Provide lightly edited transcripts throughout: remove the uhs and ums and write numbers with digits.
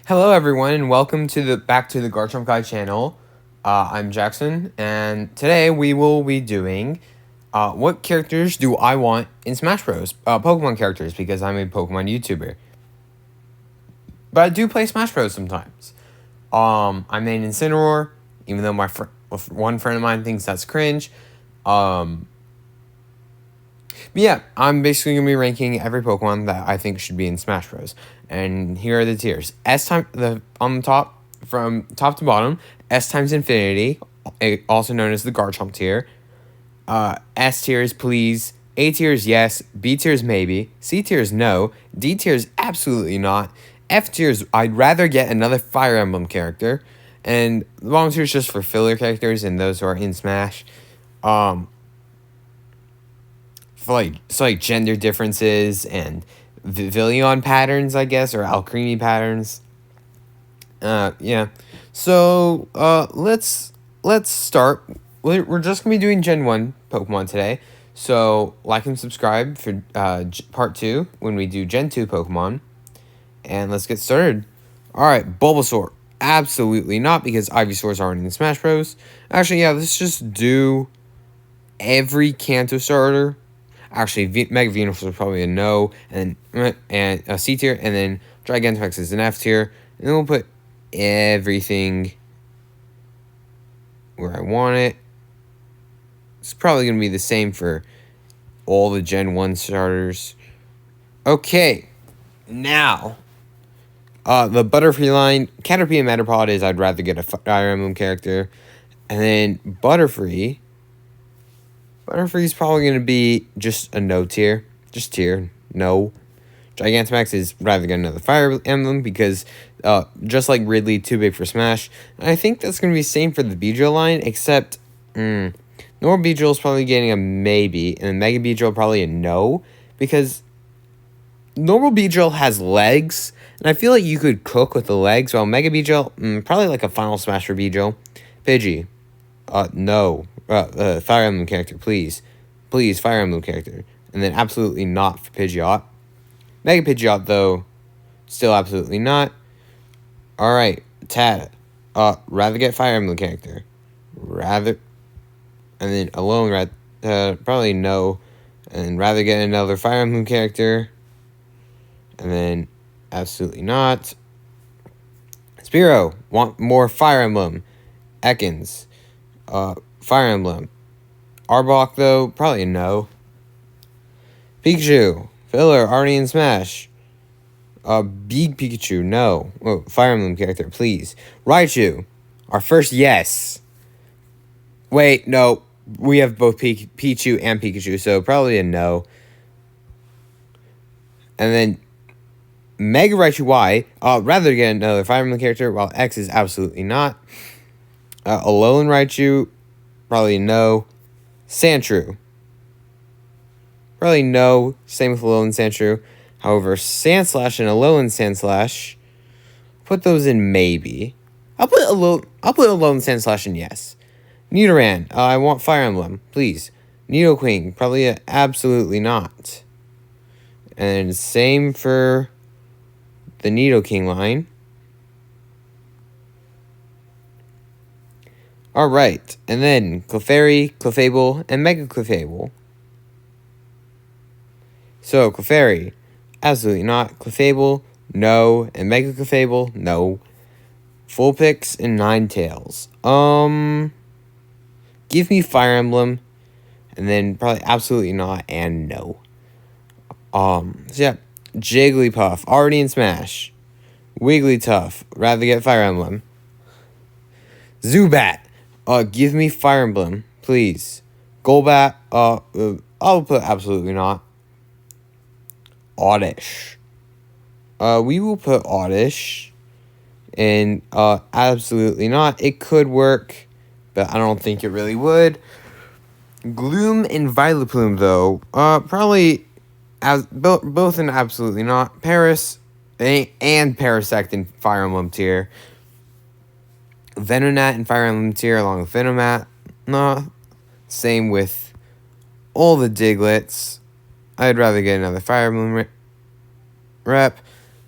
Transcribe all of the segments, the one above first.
Hello everyone and welcome to the back to the Garchomp Guy channel. I'm Jackson and today we will be doing what characters do I want in Smash Bros. Pokemon characters because I'm a Pokemon YouTuber. But I do play Smash Bros sometimes. I main Incineroar, even though one friend of mine thinks that's cringe. But yeah, I'm basically going to be ranking every Pokemon that I think should be in Smash Bros. And here are the tiers. On the top, from top to bottom, S times infinity, also known as the Garchomp tier. S tier is please. A tier is yes. B tier is maybe. C tier is no. D tier is absolutely not. F tier is I'd rather get another Fire Emblem character. And the bottom tier is just for filler characters and those who are in Smash. For gender differences and Vivillon patterns, I guess, or Alcremie patterns. Yeah. So, let's start. We're just gonna be doing Gen 1 Pokemon today. So, like and subscribe for part 2 when we do Gen 2 Pokemon. And let's get started. Alright, Bulbasaur. Absolutely not, because Ivysaurs aren't in Smash Bros. Actually, yeah, let's just do every Kanto starter. Actually, Mega Venusaur is probably a no, and a C tier, and then Gigantamax is an F tier, and then we'll put everything where I want it. It's probably going to be the same for all the Gen 1 starters. Okay, now, the Butterfree line, Caterpie and Metapod is I'd rather get a Fire Emblem character, and then Butterfree's probably going to be just a no tier. Just tier. No. Gigantamax is rather get another Fire Emblem because just like Ridley, too big for Smash. And I think that's going to be the same for the Beedrill line, except Normal Beedrill is probably getting a maybe, and then Mega Beedrill probably a no, because Normal Beedrill has legs, and I feel like you could cook with the legs, while Mega Beedrill, probably like a Final Smash for Beedrill. Pidgey. No. Fire Emblem character, please. Please, Fire Emblem character. And then absolutely not for Pidgeot. Mega Pidgeot, though, still absolutely not. Alright, Tad. Rather get Fire Emblem character. Rather. And then Alone, probably no. And rather get another Fire Emblem character. And then absolutely not. Spearow. Want more Fire Emblem. Ekans. Fire Emblem. Arbok, though, probably a no. Pikachu. Filler, already in Smash. Big Pikachu, no. Oh, Fire Emblem character, please. Raichu. Our first yes. Wait, no. We have both Pichu and Pikachu, so probably a no. And then Mega Raichu Y. Rather get another Fire Emblem character, while X is absolutely not. Alolan Raichu, probably no. Sandshrew. Probably no. Same with Alolan Sandshrew. However, Sandslash and Alolan Sandslash, put those in maybe. I'll put Alolan Sandslash in yes. Nidoran. I want Fire Emblem, please. Nidoqueen. Probably absolutely not. And same for the Nidoking line. Alright, and then Clefairy, Clefable, and Mega Clefable. So, Clefairy, absolutely not. Clefable, no. And Mega Clefable, no. Vulpix and Ninetales. Give me Fire Emblem, and then probably absolutely not, and no. So yeah, Jigglypuff, already in Smash. Wigglytuff, rather get Fire Emblem. Zubat. Give me Fire Emblem, please. Golbat, I'll put absolutely not. Oddish. We will put Oddish. And, absolutely not. It could work, but I don't think it really would. Gloom and Vileplume, though, probably both in absolutely not. Paris and Parasect in Fire Emblem tier. Venonat and Fire Emblem tier along with Venomat. No. Same with all the Diglets. I'd rather get another Fire Emblem rep.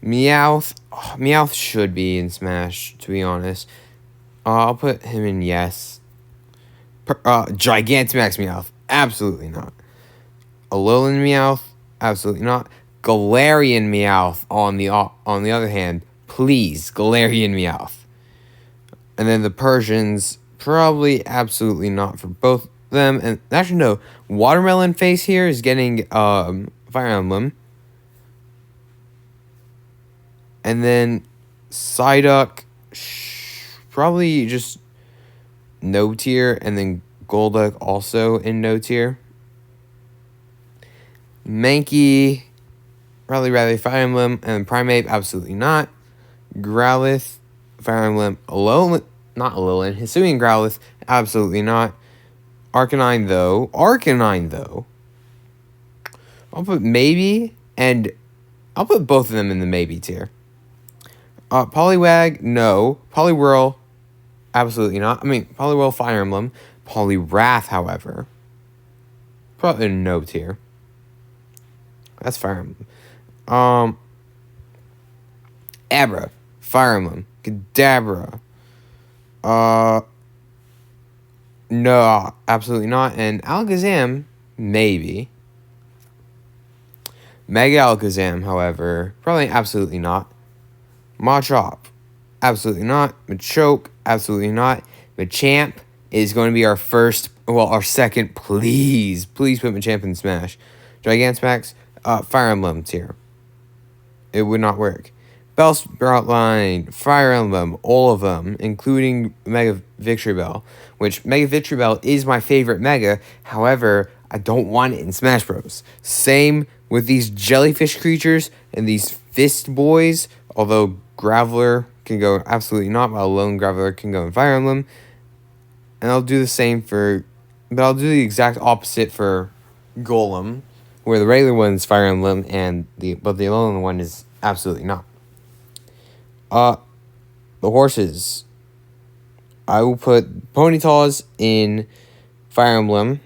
Meowth Meowth should be in Smash, to be honest. I'll put him in yes. Gigantamax Meowth, absolutely not. Alolan Meowth, absolutely not. Galarian Meowth, on the other hand, please, Galarian Meowth. And then the Persians, probably absolutely not for both them. And actually, no, Watermelon Face here is getting Fire Emblem. And then Psyduck, probably just no tier. And then Golduck also in no tier. Mankey, probably Fire Emblem. And Primeape, absolutely not. Growlithe, Fire Emblem, Alolan, not Alolan, Hisuian Growlithe, absolutely not. Arcanine, though. I'll put maybe, and I'll put both of them in the maybe tier. Poliwag, no. Poliwhirl, absolutely not. I mean, Poliwhirl, Fire Emblem. Poliwrath, however, probably in no tier. That's Fire Emblem. Abra, Fire Emblem. Kadabra. No, absolutely not. And Alakazam, maybe. Mega Alakazam, however, probably absolutely not. Machop, absolutely not. Machoke, absolutely not. Machamp is going to be our second. Please put Machamp in Smash. Gigantamax, Fire Emblem tier. It would not work. Bellsprout, Fire Emblem, all of them, including Mega Victory Bell, which Mega Victory Bell is my favorite Mega. However, I don't want it in Smash Bros. Same with these jellyfish creatures and these fist boys, although Graveler can go absolutely not, while Lone Graveler can go in Fire Emblem. And I'll do the same but I'll do the exact opposite for Golem, where the regular one is Fire Emblem, but the Alolan one is absolutely not. The horses. I will put Ponytails in Fire Emblem,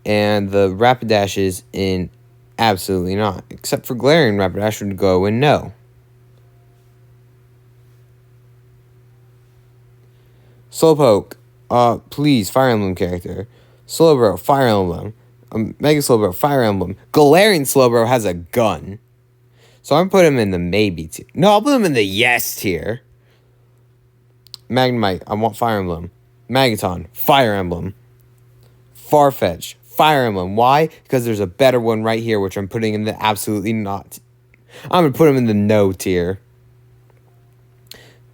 and the Rapidashes in absolutely not. Except for Galarian Rapidash would go in no. Slowpoke, please, Fire Emblem character. Slowbro, Fire Emblem. Mega Slowbro, Fire Emblem. Galarian Slowbro has a gun. So I'm putting him in the maybe tier. No, I'll put him in the yes tier. Magnemite, I want Fire Emblem. Magaton, Fire Emblem. Farfetch, Fire Emblem. Why? Because there's a better one right here, which I'm putting in the absolutely not. I'm going to put him in the no tier.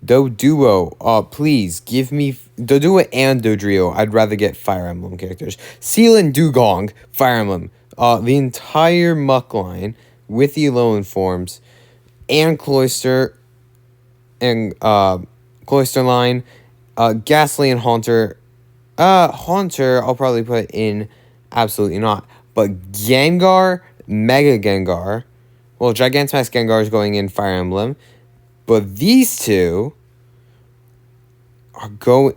Doduo, please, give me Doduo and Dodrio. I'd rather get Fire Emblem characters. Seal and Dugong, Fire Emblem. The entire Muck line with the Alolan forms and Cloyster and Cloyster line, Ghastly and Haunter. Haunter, I'll probably put in absolutely not. But Gengar, Mega Gengar. Well, Gigantamax Gengar is going in Fire Emblem. But these two are going...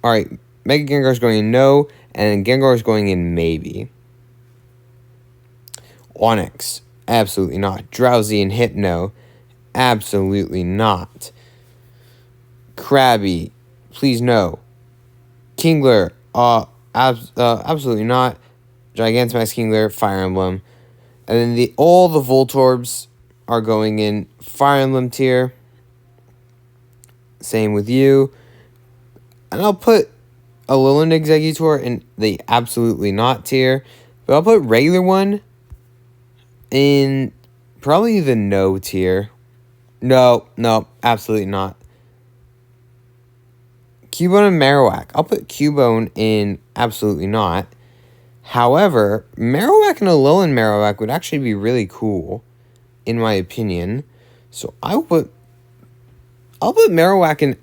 Alright, Mega Gengar is going in no, and Gengar is going in maybe. Onix, absolutely not. Drowsy and Hypno, absolutely not. Krabby, please no. Kingler, absolutely not. Gigantamax Kingler, Fire Emblem. And then all the Voltorbs are going in Fire Emblem tier. Same with you. And I'll put Alolan Exeggutor in the absolutely not tier. But I'll put regular one in probably the no tier. No, absolutely not. Cubone and Marowak. I'll put Cubone in absolutely not. However, Marowak and Alolan Marowak would actually be really cool, in my opinion. So I'll put Marowak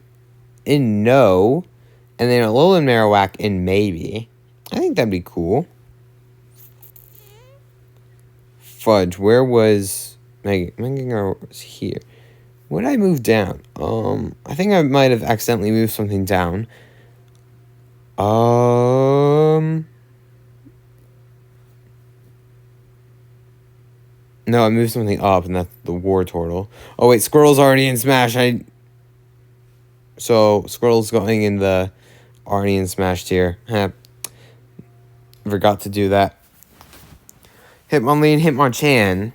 in no, and then Alolan Marowak in maybe. I think that'd be cool. Fudge, where was Mega was here. What did I move down? I think I might have accidentally moved something down. No, I moved something up, and that's the War Turtle. Oh, wait, Squirrel's already in Smash. So, Squirrel's going in the already in Smash tier. Forgot to do that. Hitmonlee and Hitmonchan.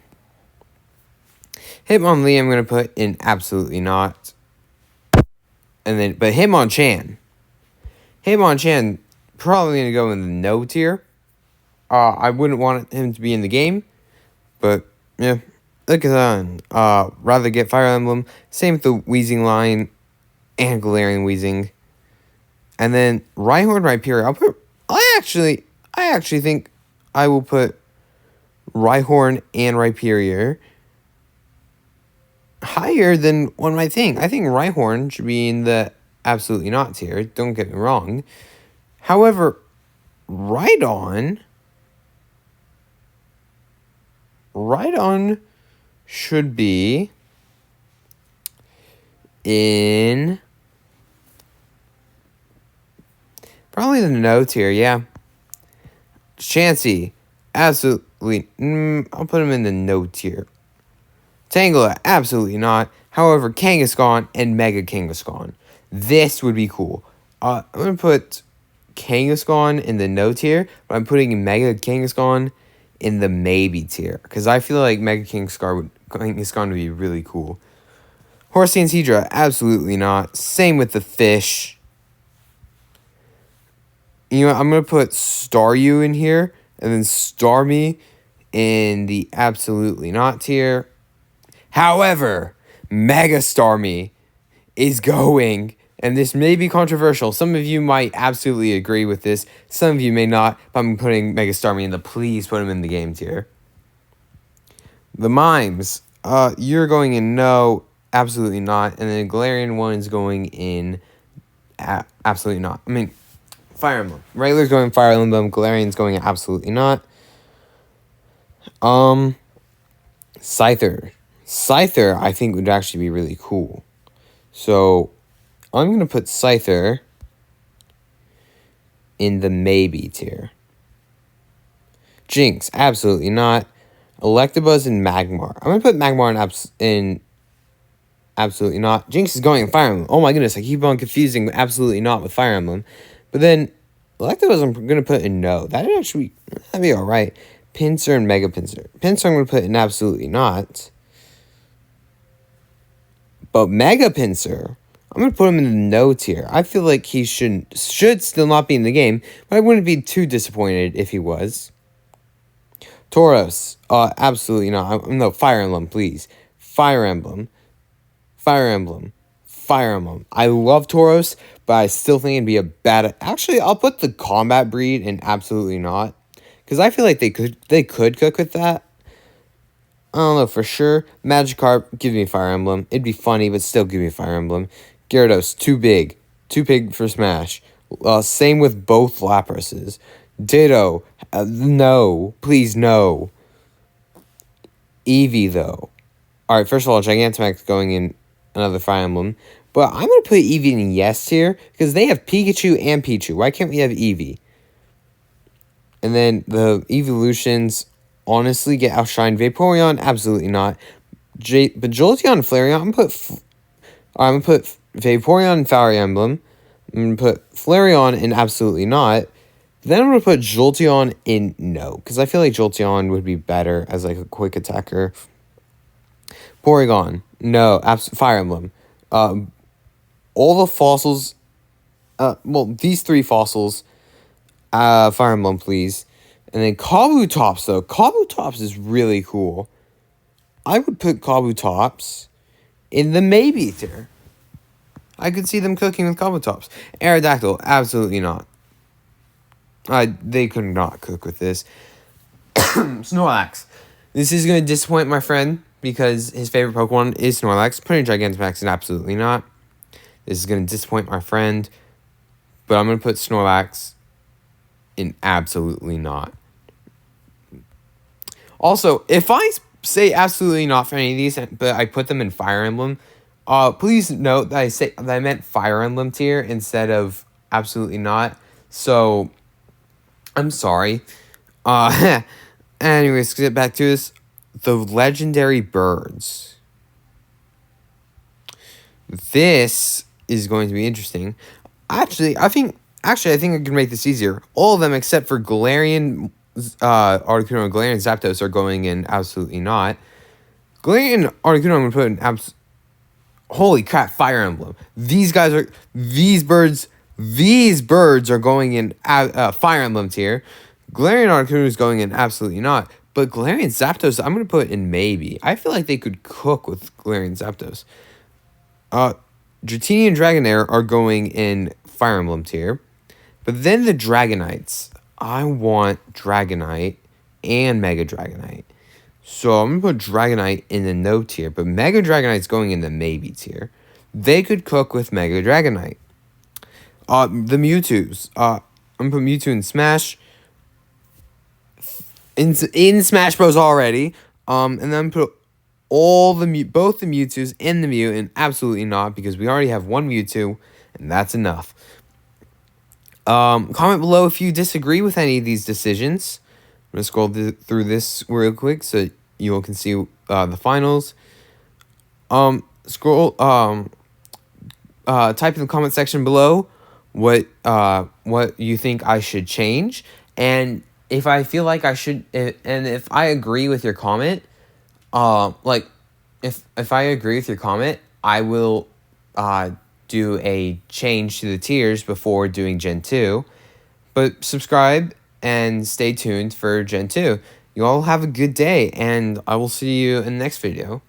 Hitmonlee I'm going to put in absolutely not. But Hitmonchan probably going to go in the no tier. I wouldn't want him to be in the game, but yeah. Look at that. Rather get Fire Emblem. Same with the Weezing line and Galarian Weezing. And then Rhyhorn, Rhyperior. I actually think I will put Rhyhorn and Rhyperior higher than one might think. I think Rhyhorn should be in the absolutely not tier. Don't get me wrong. However, Rhydon should be in probably the no tier, yeah. Chansey, absolutely. I'll put him in the no tier. Tangela, absolutely not. However, Kangaskhan and Mega Kangaskhan. This would be cool. I'm going to put Kangaskhan in the no tier, but I'm putting Mega Kangaskhan in the maybe tier. Because I feel like Mega Kangaskhan would be really cool. Horsey and Seadra, absolutely not. Same with the fish. You know, I'm going to put Staryu in here, and then Starmie in the absolutely not tier. However, Mega Starmie is going, and this may be controversial. Some of you might absolutely agree with this. Some of you may not, but I'm putting Mega Starmie in the please put him in the game tier. The Mimes, you're going in no, absolutely not. And then Galarian 1 is going in absolutely not. I mean, Fire Emblem. Regular's going Fire Emblem. Galarian's going absolutely not. Scyther. Scyther, I think, would actually be really cool. So, I'm going to put Scyther in the maybe tier. Jinx, absolutely not. Electabuzz and Magmar. I'm going to put Magmar in absolutely not. Jinx is going in Fire Emblem. Oh my goodness, I keep on confusing absolutely not with Fire Emblem. But then, Electabuzz I'm going to put in no. That'd be alright. Pinsir and Mega Pinsir. Pinsir I'm going to put in absolutely not. But Mega Pinsir, I'm going to put him in the no tier. I feel like he should still not be in the game, but I wouldn't be too disappointed if he was. Tauros, absolutely not. No, Fire Emblem, please. Fire Emblem. Fire Emblem. Fire Emblem. I love Tauros, but I still think it'd be a bad... Actually, I'll put the combat breed in absolutely not. Because I feel like they could cook with that. I don't know for sure. Magikarp, give me Fire Emblem. It'd be funny, but still give me Fire Emblem. Gyarados, too big. Too big for Smash. Same with both Laprases. Ditto, no. Please, no. Eevee, though. Alright, first of all, Gigantamax going in another Fire Emblem. But I'm going to put Eevee in yes tier, because they have Pikachu and Pichu. Why can't we have Eevee? And then the evolutions... honestly get outshined. Vaporeon, absolutely not. But Jolteon and Flareon, I'm gonna put Vaporeon in Fire Emblem. I'm gonna put Flareon in absolutely not. Then I'm gonna put Jolteon in no, because I feel like Jolteon would be better as like a quick attacker. Porygon, no. Fire Emblem. All the fossils. These three fossils. Fire Emblem, please. And then Kabutops, though. Kabutops is really cool. I would put Kabutops in the maybe tier. I could see them cooking with Kabutops. Aerodactyl, absolutely not. They could not cook with this. Snorlax. This is going to disappoint my friend because his favorite Pokemon is Snorlax. Putting Gigantamax in absolutely not. This is going to disappoint my friend. But I'm going to put Snorlax in absolutely not. Also, if I say absolutely not for any of these, but I put them in Fire Emblem, please note that I meant Fire Emblem tier instead of absolutely not. So, I'm sorry. Anyways, to get back to this, the legendary birds. This is going to be interesting. Actually, I think I can make this easier. All of them except for Galarian, Articuno, and Galarian Zapdos are going in absolutely not. Galarian Articuno, I'm going to put in holy crap, Fire Emblem. These birds are going in Fire Emblem tier. Galarian Articuno is going in absolutely not. But Galarian Zapdos, I'm going to put in maybe. I feel like they could cook with Galarian Zapdos. Dratini and Dragonair are going in Fire Emblem tier. But then the Dragonites. I want Dragonite and Mega Dragonite. So I'm going to put Dragonite in the no tier. But Mega Dragonite's going in the maybe tier. They could cook with Mega Dragonite. The Mewtwo's. I'm going to put Mewtwo in Smash. In Smash Bros. Already. And then put both the Mewtwo's in the Mew, and absolutely not, because we already have one Mewtwo, and that's enough. Comment below if you disagree with any of these decisions. I'm going to scroll through this real quick so you all can see the finals. Type in the comment section below what you think I should change, and if I feel like I should, and if I agree with your comment, if I agree with your comment, I will do a change to the tiers before doing Gen 2. But subscribe and stay tuned for Gen 2. You all have a good day, and I will see you in the next video.